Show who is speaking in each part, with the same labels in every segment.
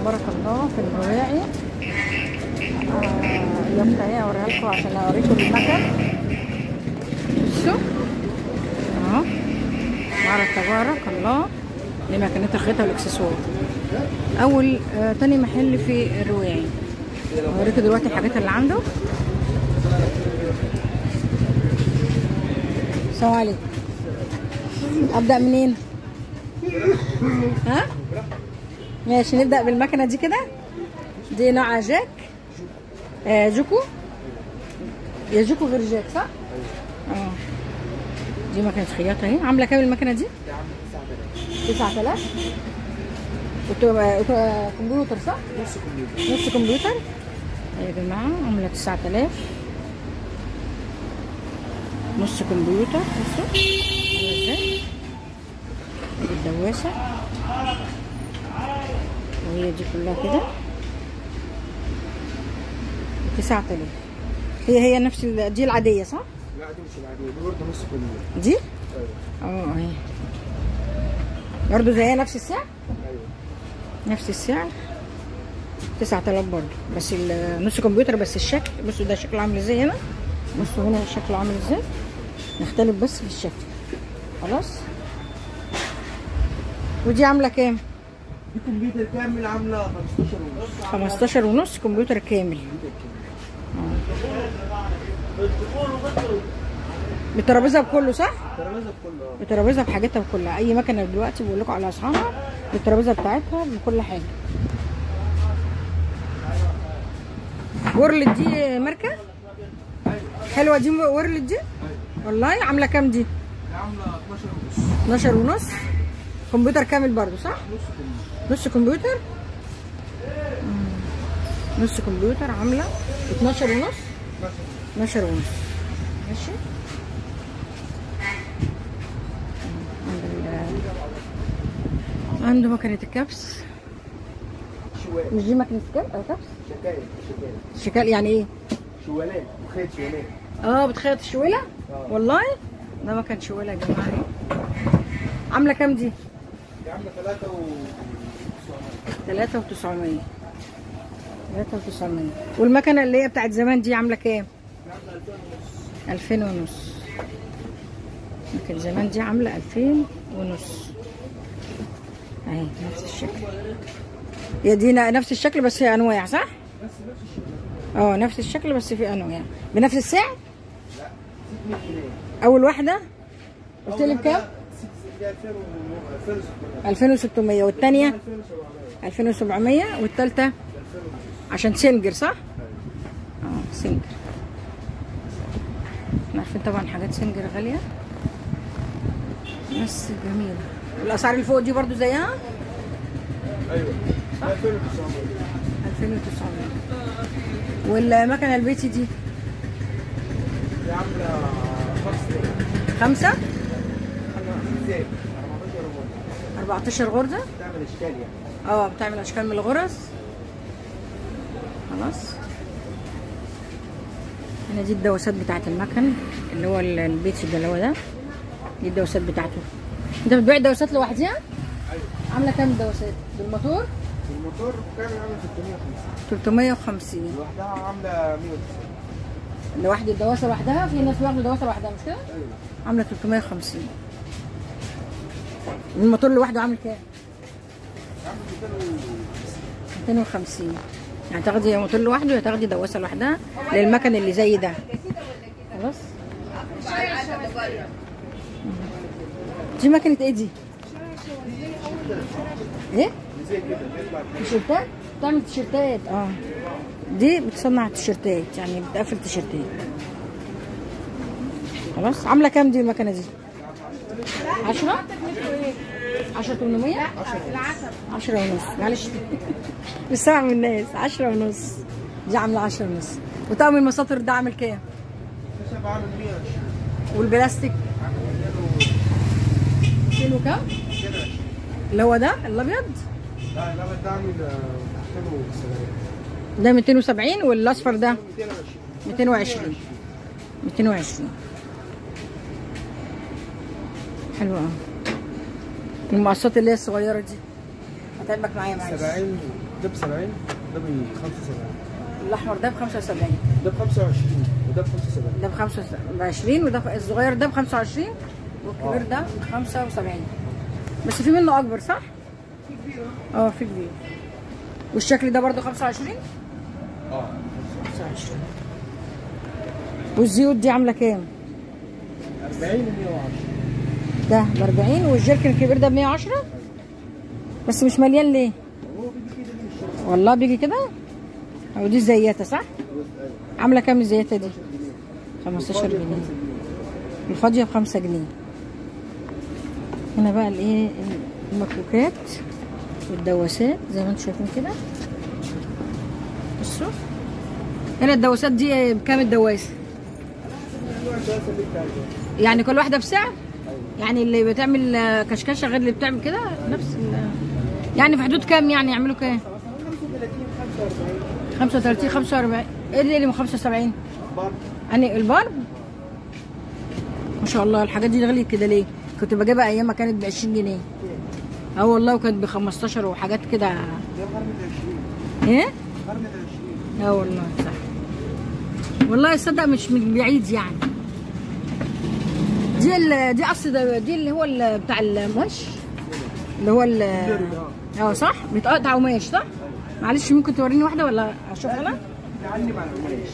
Speaker 1: تبارك الله في الرواعي. اليوم تاني اوريها لكم عشان اوريكم المكن. بصوا اهو، معرض تبارك الله لماكينات الخيط والاكسسوار. اول تاني محل في الرواعي. اوريكم دلوقتي الحاجات اللي عنده. السلام عليكم. ابدا منين؟ ها ماشي، نبدا بالمكنه دي كده. دي نوع جاك جوكو. يا جوكو غير جاك صح؟ دي مكنه خياطه اهي. عامله كام المكنه دي؟ 9000. كمبيوتر صح؟ نص كمبيوتر يا جماعه. عامله 9000 نص كمبيوتر. بصوا ازاي الدواسه، وهي دي كلها كده 9000. هي نفس دي العاديه صح؟
Speaker 2: لا دي مش العاديه، دي برضه نص كمبيوتر.
Speaker 1: دي؟ ايوه اهي برضه زيها نفس السعر؟
Speaker 2: ايوه
Speaker 1: نفس السعر 9000 برضه، بس النص كمبيوتر. بس الشكل بصوا ده شكله عامل ازاي هنا. بصوا هنا شكله عامل ازاي، نختلف بس في الشكل. خلاص. ودي عامله كام؟
Speaker 2: دي كمبيوتر كامل عامله 15 ونص.
Speaker 1: 15 ونص كمبيوتر كامل. بالترابيزه بكله صح؟
Speaker 2: الترابيزه بكله.
Speaker 1: بالترابيزه بحاجتها بكلها. اي مكنه دلوقتي بقول لكم على اسعارها بالترابيزه بتاعتها بكل حاجه. وورلد دي ماركه حلوه دي. وورلد دي والله. عامله كام دي؟
Speaker 2: عامله 12 ونص.
Speaker 1: 12 ونص كمبيوتر كامل برضو صح؟ نص كمبيوتر. نص كمبيوتر عامله 12 ونص. 12 ونص ماشي. عنده مكنه الكبس. مش دي مكنه كبس؟
Speaker 2: شكاية.
Speaker 1: شكال يعني ايه؟
Speaker 2: شوالات، بخيط شوالات.
Speaker 1: بتخيط الشويله؟ والله ده مكن شويله يا جماعه. عامله كام دي؟
Speaker 2: دي عامله
Speaker 1: 3900. 3900. والمكنه اللي هي بتاعت زمان دي عامله كام؟
Speaker 2: عامله
Speaker 1: 2000 ونص. مكنه زمان دي عامله 2000 ونص اهي. نفس الشكل. هي دي نفس الشكل بس هي انواع صح؟ نفس الشكل بس في انواع. بنفس السعر؟
Speaker 2: لا 600 جنيه.
Speaker 1: اول واحده قلت لي بكام؟ 2600. والثانيه 2700. والثالثه عشان سنجر صح؟ سنجر. احنا عارفين طبعا حاجات سنجر غاليه بس جميله. الاسعار اللي فوق دي برضو زيها؟
Speaker 2: ايوه 2900.
Speaker 1: 2900. والمكنه البيتي دي؟
Speaker 2: دي عامله
Speaker 1: 5
Speaker 2: ازاي؟
Speaker 1: 14 غرزه.
Speaker 2: بتعمل اشكال يعني.
Speaker 1: بتعمل اشكال من الغرز. خلاص. هنا دي الدواسات بتاعت المكن اللي هو البيتي ده اللي هو ده. دي الدواسات بتاعته. انت بتبيع الدواسات لوحدها؟
Speaker 2: ايوه.
Speaker 1: عامله كام الدواسات؟ بالموتور؟
Speaker 2: الموتور كامل عامل 350.
Speaker 1: 350.
Speaker 2: لوحدها عامله 190.
Speaker 1: لوحد الدواسه لوحدها. في ناس بياخدوا دواسه لوحدها مش كده؟
Speaker 2: ايوه.
Speaker 1: عامله 350. والموتور لوحده عامل كام؟
Speaker 2: عامل
Speaker 1: 250. يعني تاخدي موتور لوحده يا تاخدي دواسه لوحدها للمكن اللي زي ده. خلاص. دي مكنه ايه دي؟ ايه؟
Speaker 2: زي كده بيطلع
Speaker 1: تيشيرتات؟ بتعمل تيشيرتات. دي بتصنع تيشيرتات يعني بتقفل تيشيرتات. خلاص. عامله كام دي المكنه دي؟ 10 800. 10 ونص. معلش مش سامع من الناس. 10 ونص. دي عامله 10 ونص. وطقم المساطر ده عامل كام؟
Speaker 2: الخشب عامل 120.
Speaker 1: والبلاستيك كيلو كام؟ اللي هو ده الابيض؟
Speaker 2: لا الابيض ده عامل 270.
Speaker 1: ده 270. والاصفر ده 220. 220. حلوه قوي. المقصات اللي هي الصغيره دي هتعبك معايا معلش.
Speaker 2: 70 ده ب 70 ده ب 75.
Speaker 1: الاحمر ده ب 75.
Speaker 2: ده ب 25 وده ب 75.
Speaker 1: ده ب 25 وده الصغير ده ب 25 والكبير ده ب 75. بس في منه اكبر صح؟
Speaker 2: في كبير
Speaker 1: في كبير. والشكل ده برضه 25؟ 25. والزيوت دي عامله كام؟
Speaker 2: 40 و 110.
Speaker 1: ده ب 40 والجيركن الكبير ده ب 110. بس مش مليان ليه؟
Speaker 2: هو بيجي كده من الشركه.
Speaker 1: والله بيجي كده؟ او دي الزياته صح؟ عامله كام الزياته دي؟ 15 جنيه. الفاضيه ب 5 جنيه. هنا بقى الايه المكوكات والدواسات زي ما انتم شايفين كده. بصوا هنا الدواسات دي بكام الدواسه؟ يعني كل واحده بسعر؟ يعني اللي بتعمل كشكشه غير اللي بتعمل كده نفس يعني في حدود كام يعني يعملوا كام؟ 35 45. ايه اللي من 75؟ يعني البرب ما شاء الله. الحاجات دي غليت كده ليه؟ كنت بجيبها ايام ما كانت ب 20 جنيه. والله وكانت ب 15 وحاجات كده.
Speaker 2: ده قرن ال 20.
Speaker 1: ايه؟
Speaker 2: قرن ال 20.
Speaker 1: والله صح. والله تصدق مش من بعيد يعني. دي اصل دي اللي هو بتاع القماش اللي هو صح؟ بيتقطع قماش صح؟ معلش ممكن توريني واحده ولا اشوف انا؟
Speaker 2: بتعلم على القماش.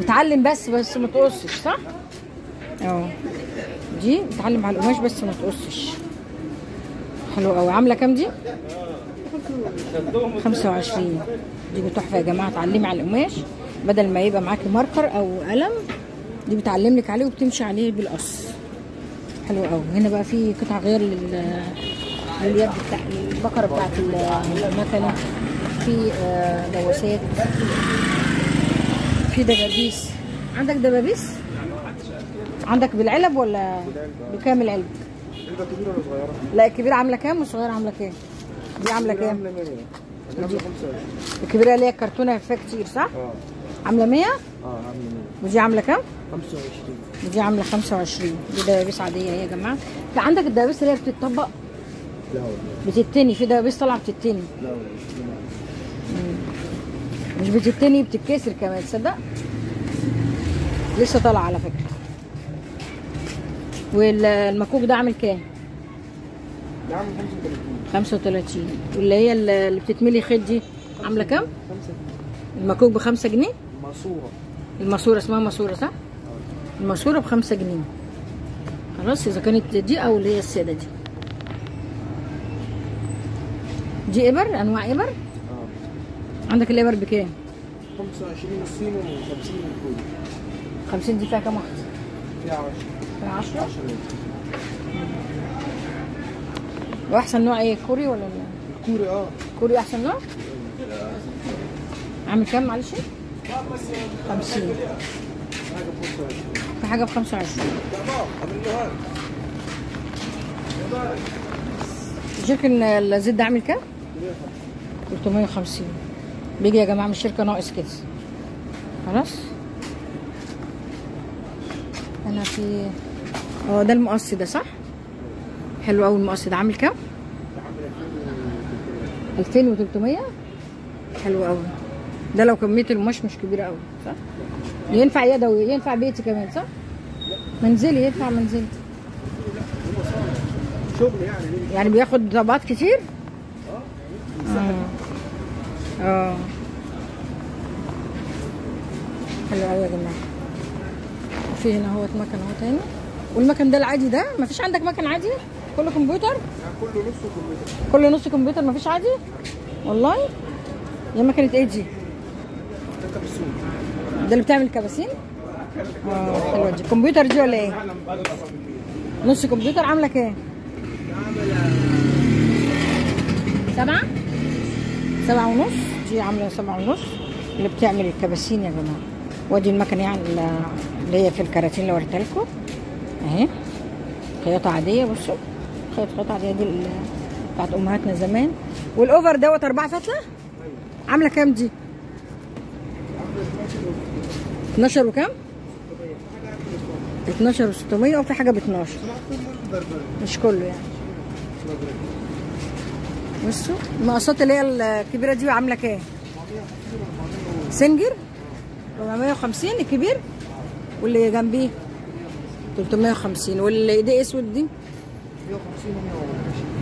Speaker 1: بتعلم بس ما تقصش صح؟ دي بتعلم على القماش بس ما تقصش. حلو قوي. عامله كام دي؟ 25. دي تحفه يا جماعه. تعلمي على القماش بدل ما يبقى معاكي ماركر او قلم. دي بتعلم لك عليه وبتمشي عليه بالقص. حلو قوي. هنا بقى في قطع غير لليد بتاع البقره بتاعت المكنه. في دواسات. في دبابيس. عندك دبابيس؟ عندك بالعلب ولا بكام العلب؟
Speaker 2: علبه كبيره ولا صغيره؟
Speaker 1: لا الكبيره عامله كام والصغيره عامله كام؟ دي عامله كام؟
Speaker 2: عامله 100. عامله 25.
Speaker 1: الكبيره اللي هي الكرتونه فيها كتير صح؟ عامله 100؟
Speaker 2: عامله 100.
Speaker 1: ودي عامله كام؟
Speaker 2: 25.
Speaker 1: ودي عامله 25. دي دبابيس عاديه اهي يا جماعه. في عندك الدبابيس اللي هي بتتطبق؟
Speaker 2: لا والله.
Speaker 1: بتتني. في دبابيس طالعه بتتني.
Speaker 2: لا والله.
Speaker 1: مش بتتني بتتكسر كمان تصدق؟ لسه طالعه على فكره. والمكوك ده عامل كام؟
Speaker 2: ده عامل 35.
Speaker 1: 35. واللي هي اللي بتتملي خيط دي عامله كام؟
Speaker 2: 5 جنيه.
Speaker 1: المكوك ب5 جنيه؟
Speaker 2: ماسوره.
Speaker 1: الماسوره اسمها ماسوره صح؟ الماسوره ب5 جنيه. خلاص اذا كانت دي او اللي هي الساده دي. دي ابر انواع ابر؟ عندك الابر بكام؟
Speaker 2: 25 من الصين و50 من الكوري.
Speaker 1: 50 دي فيها كام واحده؟
Speaker 2: فيها 10.
Speaker 1: فيها 10؟
Speaker 2: 10.
Speaker 1: واحسن نوع ايه كوري ولا
Speaker 2: الكوري
Speaker 1: كوري احسن نوع؟ عامل كام معلش؟ 50. في حاجه ب 25. جيركن الزيت ده عامل كام؟ 350. بيجي يا جماعه من الشركه ناقص كده. خلاص. انا في ده المقص ده صح؟ حلو قوي المقص ده. عامل كام؟ 2300. حلو قوي. ده لو كميه القماش مش كبيره قوي صح؟ ينفع يدوي ينفع بيتي كمان صح؟ منزلي ينفع منزلي.
Speaker 2: شغل يعني
Speaker 1: بياخد طبقات كتير؟ حلو قوي يا جماعه. في هنا اهوت مكن اهو تاني. والمكن ده العادي ده مفيش عندك مكن عادي؟ كله كمبيوتر؟
Speaker 2: كله نص كمبيوتر.
Speaker 1: كله نص كمبيوتر مفيش عادي؟ والله؟ يا مكنه ايه دي؟ ده اللي بتعمل كباسين؟ حلوه دي. كمبيوتر دي ولا ايه؟ نص كمبيوتر. عامله كام؟ 7؟ 7 ونص. دي عامله 7 ونص اللي بتعمل الكباسين يا جماعه. وادي المكنه يعني اللي هي في الكراتين اللي وريتها لكم اهي. خياطه عاديه. بصوا خياطه عاديه دي بتاعت امهاتنا زمان. والاوفر دوت 4 فتله. عامله كام دي؟ 12 وكام؟ 12 و600 وفي حاجه ب 12. مش كله يعني. بصوا المقاسات اللي هي الكبيره دي عامله كام؟ سنجر 450 الكبير، واللي جنبيه 350، واللي ايديه اسود دي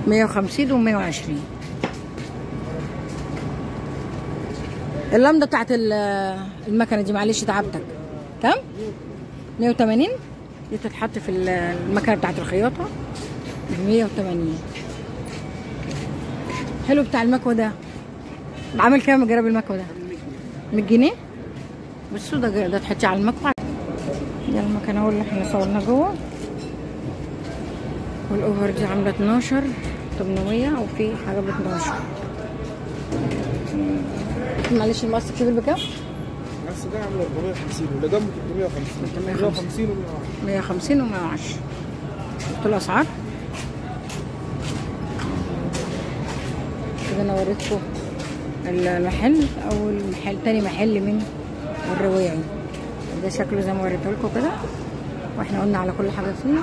Speaker 1: 150 و120. اللمضه بتاعت المكنه دي معلش تعبتك كام؟ 180. دي تتحط في المكنه بتاعت الخياطه ب 180. حلو بتاع المكوه ده. عامل كام جراب المكوه ده؟ 100 جنيه. بصوا ده تحطيه على المكوه. ده المكنه اهو اللي احنا صورناه جوه. والاوفر دي عامله 12 800، وفي حاجه ب 12. معلش المقص الكبير بكام؟
Speaker 2: بس ده عامل 450 واللي جنبه 350
Speaker 1: 150 و110. شفتوا الاسعار؟ كده انا وريتكم المحل، اول محل تاني محل من الرواعي. ده شكله زي ما وريته لكم كده، واحنا قلنا على كل حاجه فيه.